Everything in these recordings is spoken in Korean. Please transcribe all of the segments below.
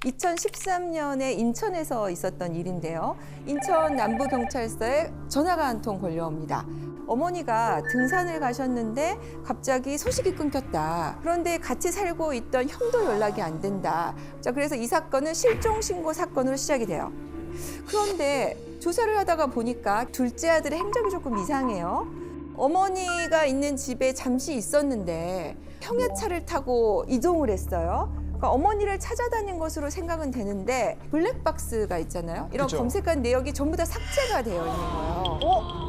2013년에 인천에서 있었던 일인데요. 인천 남부경찰서에 전화가 한 통 걸려옵니다. 어머니가 등산을 가셨는데 갑자기 소식이 끊겼다. 그런데 같이 살고 있던 형도 연락이 안 된다. 자, 그래서 이 사건은 실종 신고 사건으로 시작이 돼요. 그런데 조사를 하다가 보니까 둘째 아들의 행적이 조금 이상해요. 어머니가 있는 집에 잠시 있었는데 형의 차를 타고 이동을 했어요. 그러니까 어머니를 찾아다닌 것으로 생각은 되는데 블랙박스가 있잖아요. 이런 그쵸. 검색한 내역이 전부 다 삭제가 되어 있는 거예요.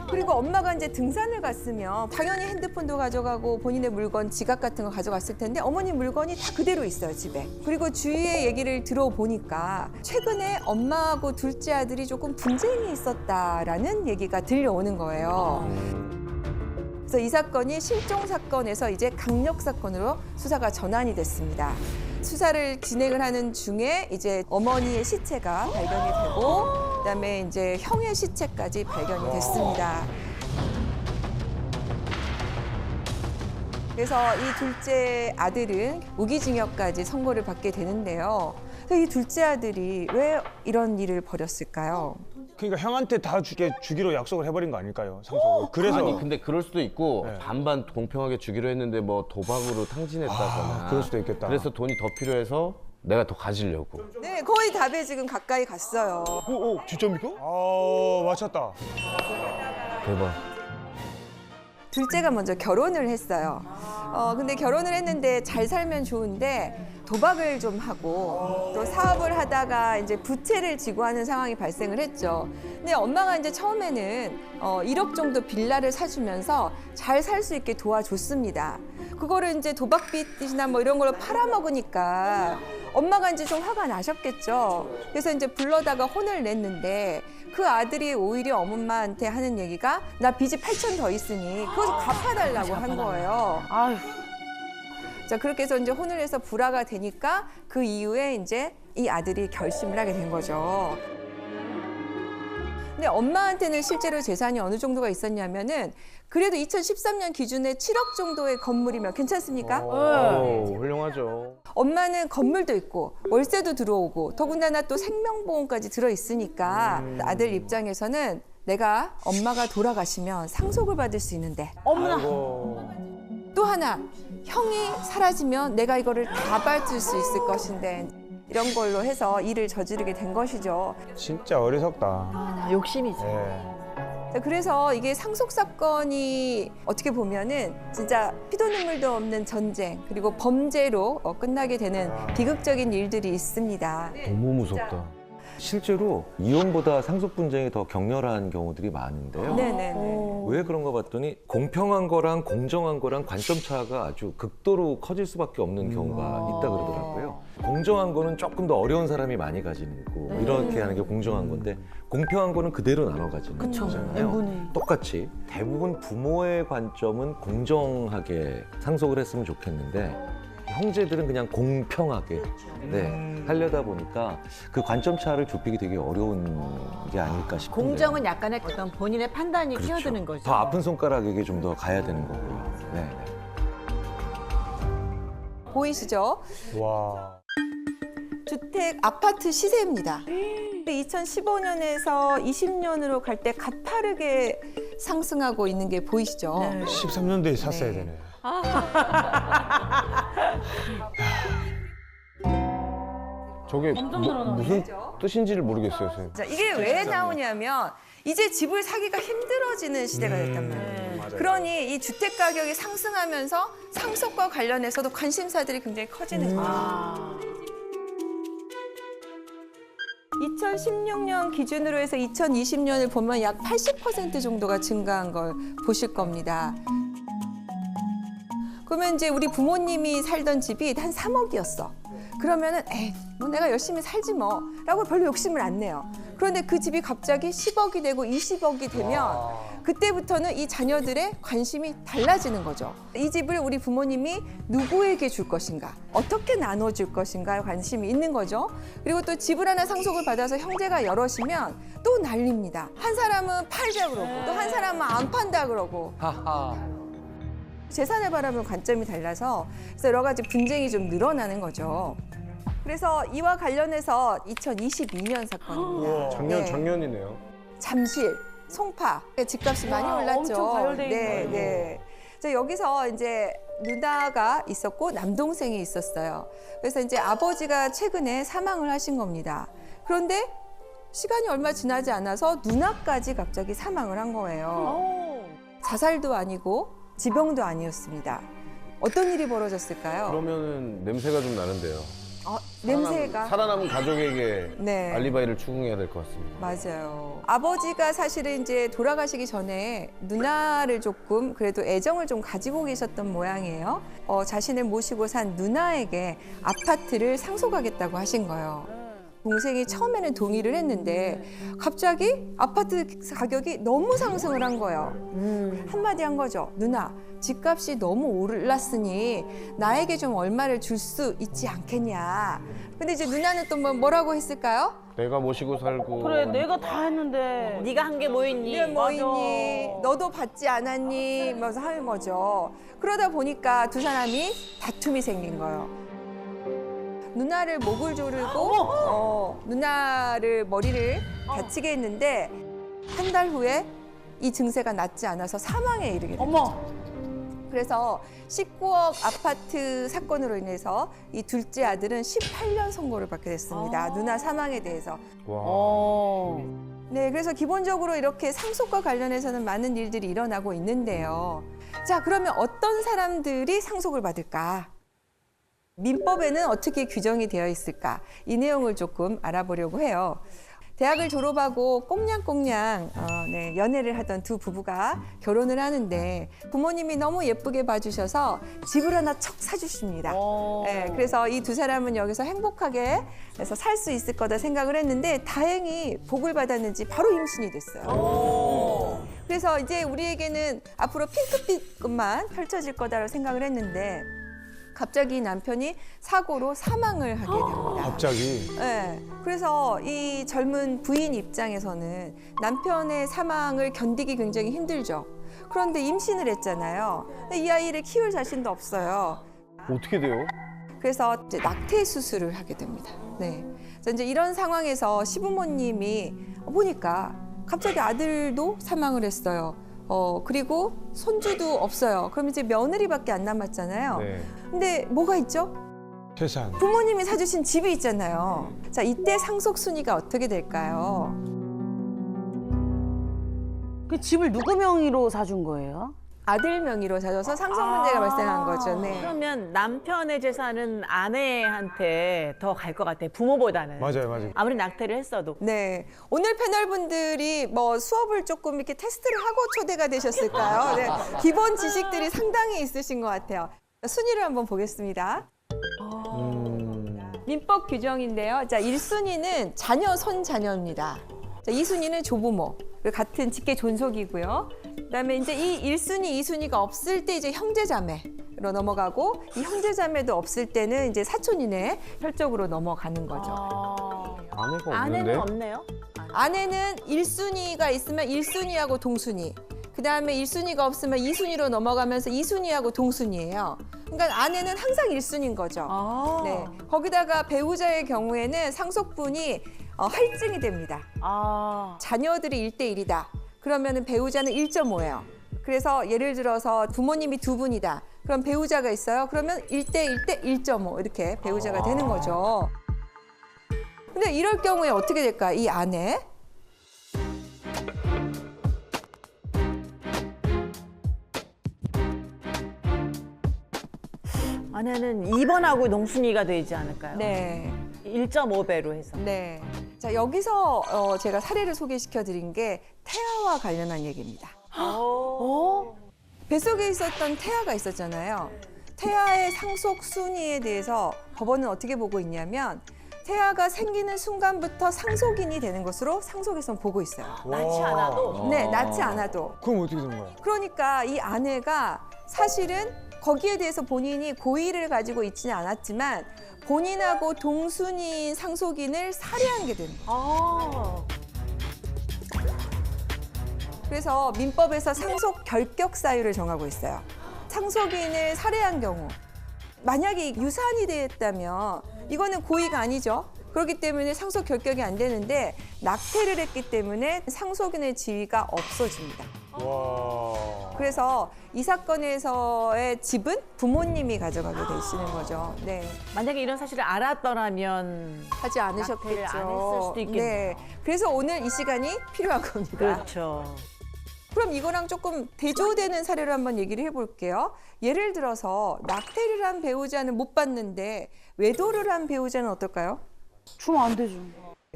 그리고 엄마가 이제 등산을 갔으면 당연히 핸드폰도 가져가고 본인의 물건, 지갑 같은 거 가져갔을 텐데 어머니 물건이 다 그대로 있어요, 집에. 그리고 주위의 얘기를 들어보니까 최근에 엄마하고 둘째 아들이 조금 분쟁이 있었다라는 얘기가 들려오는 거예요. 그래서 이 사건이 실종 사건에서 이제 강력 사건으로 수사가 전환이 됐습니다. 수사를 진행을 하는 중에 이제 어머니의 시체가 발견이 되고 그다음에 이제 형의 시체까지 발견이 됐습니다. 그래서 이 둘째 아들은 무기징역까지 선고를 받게 되는데요. 이 둘째 아들이 왜 이런 일을 벌였을까요? 그러니까 형한테 다 주기로 약속을 해버린 거 아닐까요? 상속을. 그래서 아니 근데 그럴 수도 있고 네. 반반 공평하게 주기로 했는데 뭐 도박으로 탕진했다거나 그럴 수도 있겠다. 그래서 돈이 더 필요해서 내가 더 가지려고. 네, 거의 답에 지금 가까이 갔어요. 오, 진짜입니까? 맞췄다. 대박. 둘째가 먼저 결혼을 했어요. 근데 결혼을 했는데 잘 살면 좋은데 도박을 좀 하고 또 사업을 하다가 이제 부채를 지고 하는 상황이 발생을 했죠. 근데 엄마가 이제 처음에는 1억 정도 빌라를 사주면서 잘 살 수 있게 도와줬습니다. 그거를 이제 도박빚이나 뭐 이런 걸로 팔아먹으니까 엄마가 이제 좀 화가 나셨겠죠. 그래서 이제 불러다가 혼을 냈는데 그 아들이 오히려 엄마한테 하는 얘기가 나 빚이 8천 더 있으니 그거 좀 갚아달라고 한 거예요. 아휴. 자, 그렇게 해서 이제 혼을 내서 불화가 되니까 그 이후에 이제 이 아들이 결심을 하게 된 거죠. 근데 엄마한테는 실제로 재산이 어느 정도가 있었냐면은 그래도 2013년 기준에 7억 정도의 건물이면 괜찮습니까? 오, 훌륭하죠. 엄마는 건물도 있고 월세도 들어오고 더군다나 또 생명보험까지 들어있으니까 아들 입장에서는 내가 엄마가 돌아가시면 상속을 받을 수 있는데 어머나. 또 하나 형이 사라지면 내가 이거를 다 받을 수 있을 것인데 이런 걸로 해서 일을 저지르게 된 것이죠. 진짜 어리석다. 아, 욕심이지. 예. 그래서 이게 상속 사건이 어떻게 보면은 진짜 피도 눈물도 없는 전쟁 그리고 범죄로 끝나게 되는 비극적인 일들이 있습니다. 너무 무섭다. 실제로 이혼보다 상속 분쟁이 더 격렬한 경우들이 많은데요. 네네네. 왜 그런가 봤더니 공평한 거랑 공정한 거랑 관점 차가 아주 극도로 커질 수밖에 없는 경우가 있다 그러더라고요. 공정한 거는 조금 더 어려운 사람이 많이 가지는 거고 이렇게 하는 게 공정한 건데 공평한 거는 그대로 나눠 가지는 그쵸. 거잖아요. n분의. 똑같이 대부분 부모의 관점은 공정하게 상속을 했으면 좋겠는데 형제들은 그냥 공평하게 하려다 보니까 그 관점 차를 좁히기 되게 어려운 게 아닐까 싶은데. 공정은 약간의 어떤 본인의 판단이 그렇죠. 끼어드는 거죠. 더 아픈 손가락에게 좀 더 가야 되는 거고요. 네. 보이시죠? 와. 주택 아파트 시세입니다. 2015년에서 20년으로 갈 때 가파르게 상승하고 있는 게 보이시죠? 네. 13년도에 샀어야 네. 되네. 저게 무슨 뜻인지를 모르겠어요, 선생님. 자, 이게 왜 나오냐면 이제 집을 사기가 힘들어지는 시대가 됐단 말이에요. 맞아요. 그러니 이 주택 가격이 상승하면서 상속과 관련해서도 관심사들이 굉장히 커지는 거예요. 2016년 기준으로 해서 2020년을 보면 약 80% 정도가 증가한 걸 보실 겁니다. 그러면 이제 우리 부모님이 살던 집이 한 3억이었어. 그러면은 에이, 뭐 내가 열심히 살지 뭐 라고 별로 욕심을 안 내요. 그런데 그 집이 갑자기 10억이 되고 20억이 되면 그때부터는 이 자녀들의 관심이 달라지는 거죠. 이 집을 우리 부모님이 누구에게 줄 것인가, 어떻게 나눠줄 것인가에 관심이 있는 거죠. 그리고 또 집을 하나 상속을 받아서 형제가 여럿이면 또 난립니다. 한 사람은 팔자 그러고 또 한 사람은 안 판다 그러고. 재산을 바라보는 관점이 달라서 그래서 여러 가지 분쟁이 좀 늘어나는 거죠. 그래서 이와 관련해서 2022년 사건입니다. 네. 작년이네요. 잠실, 송파 집값이 많이 와, 올랐죠. 엄청 과열돼 네, 있네요. 네. 자, 여기서 이제 누나가 있었고 남동생이 있었어요. 그래서 이제 아버지가 최근에 사망을 하신 겁니다. 그런데 시간이 얼마 지나지 않아서 누나까지 갑자기 사망을 한 거예요. 자살도 아니고 지병도 아니었습니다. 어떤 일이 벌어졌을까요? 그러면은 냄새가 좀 나는데요. 냄새가. 살아남은 가족에게 네. 알리바이를 추궁해야 될 것 같습니다. 맞아요. 아버지가 사실은 이제 돌아가시기 전에 누나를 조금 그래도 애정을 좀 가지고 계셨던 모양이에요. 자신을 모시고 산 누나에게 아파트를 상속하겠다고 하신 거예요. 동생이 처음에는 동의를 했는데 갑자기 아파트 가격이 너무 상승을 한 거예요. 한마디 한 거죠. 누나, 집값이 너무 올랐으니 나에게 좀 얼마를 줄 수 있지 않겠냐. 근데 이제 누나는 또 뭐라고 했을까요? 내가 모시고 살고. 그래, 내가 다 했는데 네가 한 게 뭐 있니? 네가 뭐 맞아. 있니? 너도 받지 않았니? 면서 하는 거죠. 그러다 보니까 두 사람이 다툼이 생긴 거예요. 누나를 목을 조르고 누나를 머리를 다치게 했는데 한 달 후에 이 증세가 낫지 않아서 사망에 이르게 됐죠. 어머. 그래서 19억 아파트 사건으로 인해서 이 둘째 아들은 18년 선고를 받게 됐습니다. 누나 사망에 대해서. 와. 네, 그래서 기본적으로 이렇게 상속과 관련해서는 많은 일들이 일어나고 있는데요. 자, 그러면 어떤 사람들이 상속을 받을까? 민법에는 어떻게 규정이 되어 있을까? 이 내용을 조금 알아보려고 해요. 대학을 졸업하고 꽁냥꽁냥 연애를 하던 두 부부가 결혼을 하는데 부모님이 너무 예쁘게 봐주셔서 집을 하나 척 사주십니다. 네, 그래서 이 두 사람은 여기서 행복하게 해서 살 수 있을 거다 생각을 했는데 다행히 복을 받았는지 바로 임신이 됐어요. 그래서 이제 우리에게는 앞으로 핑크빛만 펼쳐질 거다라고 생각을 했는데 갑자기 남편이 사고로 사망을 하게 됩니다. 갑자기. 네, 그래서 이 젊은 부인 입장에서는 남편의 사망을 견디기 굉장히 힘들죠. 그런데 임신을 했잖아요. 이 아이를 키울 자신도 없어요. 어떻게 돼요? 그래서 이제 낙태 수술을 하게 됩니다. 네. 그래서 이제 이런 상황에서 시부모님이 보니까 갑자기 아들도 사망을 했어요. 그리고 손주도 없어요. 그럼 이제 며느리밖에 안 남았잖아요. 네. 근데 뭐가 있죠? 재산. 부모님이 사주신 집이 있잖아요. 자, 이때 상속 순위가 어떻게 될까요? 그 집을 누구 명의로 사준 거예요? 아들 명의로 사줘서 상속 문제가 발생한 거죠. 네. 그러면 남편의 재산은 아내한테 더 갈 것 같아. 부모보다는. 맞아요, 맞아요. 아무리 낙태를 했어도. 네. 오늘 패널 분들이 뭐 수업을 조금 이렇게 테스트를 하고 초대가 되셨을까요? 네. 기본 지식들이 상당히 있으신 것 같아요. 순위를 한번 보겠습니다. 민법 규정인데요. 자, 1순위는 자녀, 손자녀입니다. 자, 2순위는 조부모. 그리고 같은 직계 존속이고요. 그다음에 이제 이 1순위, 2순위가 없을 때 이제 형제자매로 넘어가고 이 형제자매도 없을 때는 이제 사촌 이내 혈족으로 넘어가는 거죠. 아내가 아내는 없는데? 없네요. 아내는 1순위가 있으면 1순위하고 동순위. 그다음에 1순위가 없으면 2순위로 넘어가면서 2순위하고 동순위예요. 그러니까 아내는 항상 1순위인 거죠. 네. 거기다가 배우자의 경우에는 상속분이 할증이 됩니다. 자녀들이 1대1이다. 그러면은 배우자는 1.5예요. 그래서 예를 들어서 부모님이 두 분이다. 그럼 배우자가 있어요. 그러면 1대1대 1.5 이렇게 배우자가 되는 거죠. 근데 이럴 경우에 어떻게 될까? 이 아내. 아내는 2번하고 농순이가 되지 않을까요? 네. 1.5배로 해서. 네. 자, 여기서 제가 사례를 소개시켜 드린 게 태아와 관련한 얘기입니다. 뱃속에 있었던 태아가 있었잖아요. 태아의 상속 순위에 대해서 법원은 어떻게 보고 있냐면 태아가 생기는 순간부터 상속인이 되는 것으로 상속에선 보고 있어요. 낳지 않아도. 네, 낳지 않아도. 그럼 어떻게 된 거야? 그러니까 이 아내가 사실은 거기에 대해서 본인이 고의를 가지고 있지는 않았지만 본인하고 동순위인 상속인을 살해한 게 되는 거예요. 그래서 민법에서 상속 결격 사유를 정하고 있어요. 상속인을 살해한 경우 만약에 유산이 됐다면 이거는 고의가 아니죠. 그렇기 때문에 상속 결격이 안 되는데 낙태를 했기 때문에 상속인의 지위가 없어집니다. 와. 그래서 이 사건에서의 집은 부모님이 가져가게 되시는 거죠. 네. 만약에 이런 사실을 알았더라면 하지 않으셨겠죠. 낙태를 안 했을 수도 있겠네요. 네. 그래서 오늘 이 시간이 필요한 겁니다. 그렇죠. 그럼 이거랑 조금 대조되는 사례를 한번 얘기를 해볼게요. 예를 들어서 낙태를 한 배우자는 못 받는데 외도를 한 배우자는 어떨까요? 주면 안 되죠.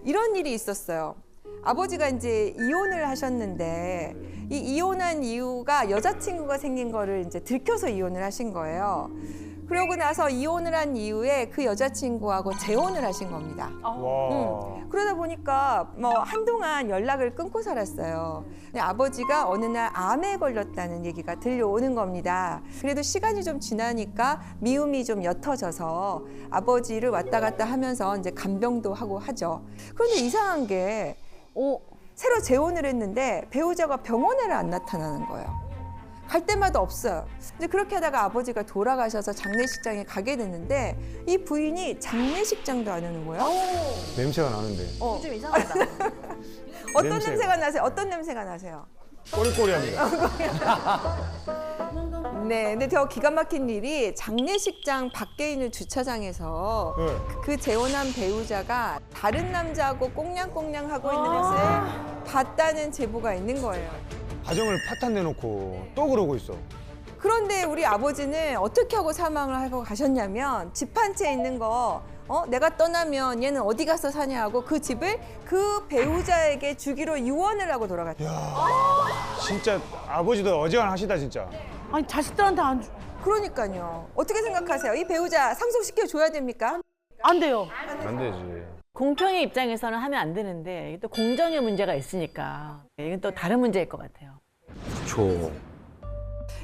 이런 일이 있었어요. 아버지가 이제 이혼을 하셨는데 이 이혼한 이유가 여자친구가 생긴 거를 이제 들켜서 이혼을 하신 거예요. 그러고 나서 이혼을 한 이후에 그 여자친구하고 재혼을 하신 겁니다. 와. 그러다 보니까 뭐 한동안 연락을 끊고 살았어요. 근데 아버지가 어느 날 암에 걸렸다는 얘기가 들려오는 겁니다. 그래도 시간이 좀 지나니까 미움이 좀 옅어져서 아버지를 왔다 갔다 하면서 이제 간병도 하고 하죠. 그런데 이상한 게 새로 재혼을 했는데 배우자가 병원에를 안 나타나는 거예요. 갈 때마다 없어요. 이제 그렇게 하다가 아버지가 돌아가셔서 장례식장에 가게 됐는데 이 부인이 장례식장도 안 오는 거예요. 냄새가 나는데. 좀 이상하다. 어떤 냄새가. 냄새가 나세요? 어떤 냄새가 나세요? 꼬리꼬리합니다. 네, 근데 더 기가 막힌 일이 장례식장 밖에 있는 주차장에서 네. 그 재혼한 배우자가 다른 남자하고 꽁냥꽁냥 하고 있는 것을 봤다는 제보가 있는 거예요. 가정을 파탄 내놓고 또 그러고 있어. 그런데 우리 아버지는 어떻게 하고 사망을 하고 가셨냐면 집 한 채 있는 거 내가 떠나면 얘는 어디 가서 사냐 하고 그 집을 그 배우자에게 주기로 유언을 하고 돌아갔대요. 진짜 아버지도 어지간하시다 진짜. 아니 자식들한테 안 주. 그러니까요. 어떻게 생각하세요? 이 배우자 상속시켜 줘야 됩니까? 안 돼요. 안 되지. 공평의 입장에서는 하면 안 되는데 이게 또 공정의 문제가 있으니까 이건 또 다른 문제일 것 같아요. 그렇죠.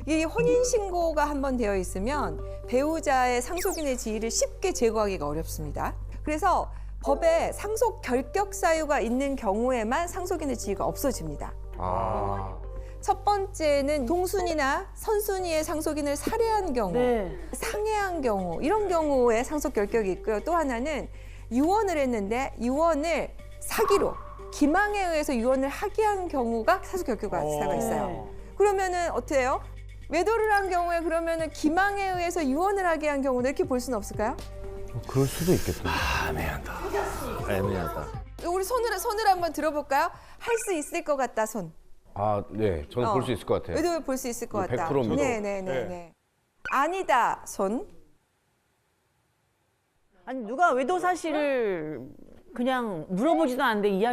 이 혼인신고가 한번 되어 있으면 배우자의 상속인의 지위를 쉽게 제거하기가 어렵습니다. 그래서 법에 상속 결격 사유가 있는 경우에만 상속인의 지위가 없어집니다. 아. 첫 번째는 동순이나 선순이의 상속인을 살해한 경우, 네. 상해한 경우 이런 경우에 상속 결격이 있고요. 또 하나는 유언을 했는데 유언을 사기로 기망에 의해서 유언을 하게 한 경우가 상속 결격가 있어요. 그러면은 어떻게 해요? 외도를 한 경우에 그러면은 기망에 의해서 유언을 하게 한 경우도 이렇게 볼 수는 없을까요? 그럴 수도 있겠다. 애매하다. 우리 손을 한번 들어볼까요? 할 수 있을 것 같다 손. 아, 네. 저는 볼 수 있을 것 같아요. 외도 볼 수 있을 것 같다. 100% 믿어. 네네네. 아니다 손. 아니 누가 외도 사실을 그냥 물어보지도 않는데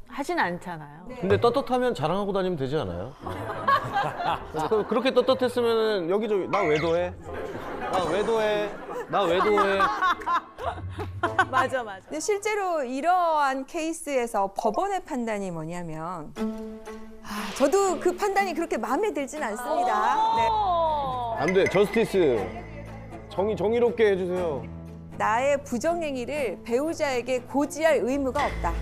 하진 않잖아요. 근데 떳떳하면 자랑하고 다니면 되지 않아요? 그렇게 떳떳했으면 여기저기 나 외도해. 나 외도해. 나 외도해. 맞아. 근데 실제로 이러한 케이스에서 법원의 판단이 뭐냐면 저도 그 판단이 그렇게 마음에 들진 않습니다. 네. 안 돼. 저스티스. 정의롭게 해주세요. 나의 부정행위를 배우자에게 고지할 의무가 없다.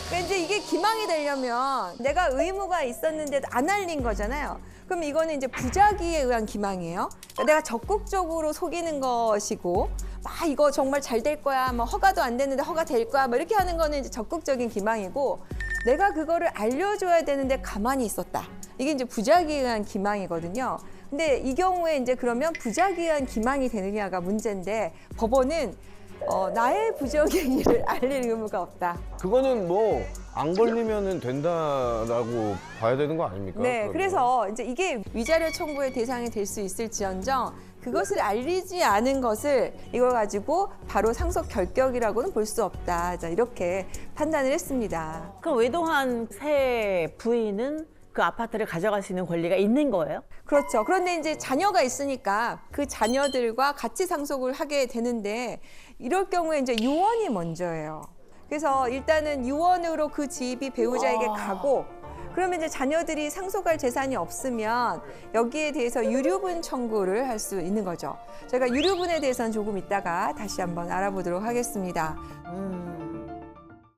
그러니까 이제 이게 기망이 되려면 내가 의무가 있었는데도 안 알린 거잖아요. 그럼 이거는 이제 부작위에 의한 기망이에요. 그러니까 내가 적극적으로 속이는 것이고, 이거 정말 잘 될 거야, 뭐 허가도 안 됐는데 허가 될 거야, 뭐 이렇게 하는 거는 이제 적극적인 기망이고, 내가 그거를 알려줘야 되는데 가만히 있었다. 이게 이제 부작위에 의한 기망이거든요. 근데 이 경우에 이제 그러면 부작위에 의한 기망이 되느냐가 문제인데 법원은 나의 부정행위를 알릴 의무가 없다. 그거는 뭐 안 걸리면은 된다라고 봐야 되는 거 아닙니까? 네, 그러면? 그래서 이제 이게 위자료 청구의 대상이 될 수 있을지언정 그것을 알리지 않은 것을 이걸 가지고 바로 상속 결격이라고는 볼 수 없다. 자, 이렇게 판단을 했습니다. 그럼 외도한 새 부인은 그 아파트를 가져갈 수 있는 권리가 있는 거예요? 그렇죠. 그런데 이제 자녀가 있으니까 그 자녀들과 같이 상속을 하게 되는데 이럴 경우에 이제 유언이 먼저예요. 그래서 일단은 유언으로 그 집이 배우자에게 가고 그러면 이제 자녀들이 상속할 재산이 없으면 여기에 대해서 유류분 청구를 할 수 있는 거죠. 저희가 유류분에 대해서는 조금 이따가 다시 한번 알아보도록 하겠습니다.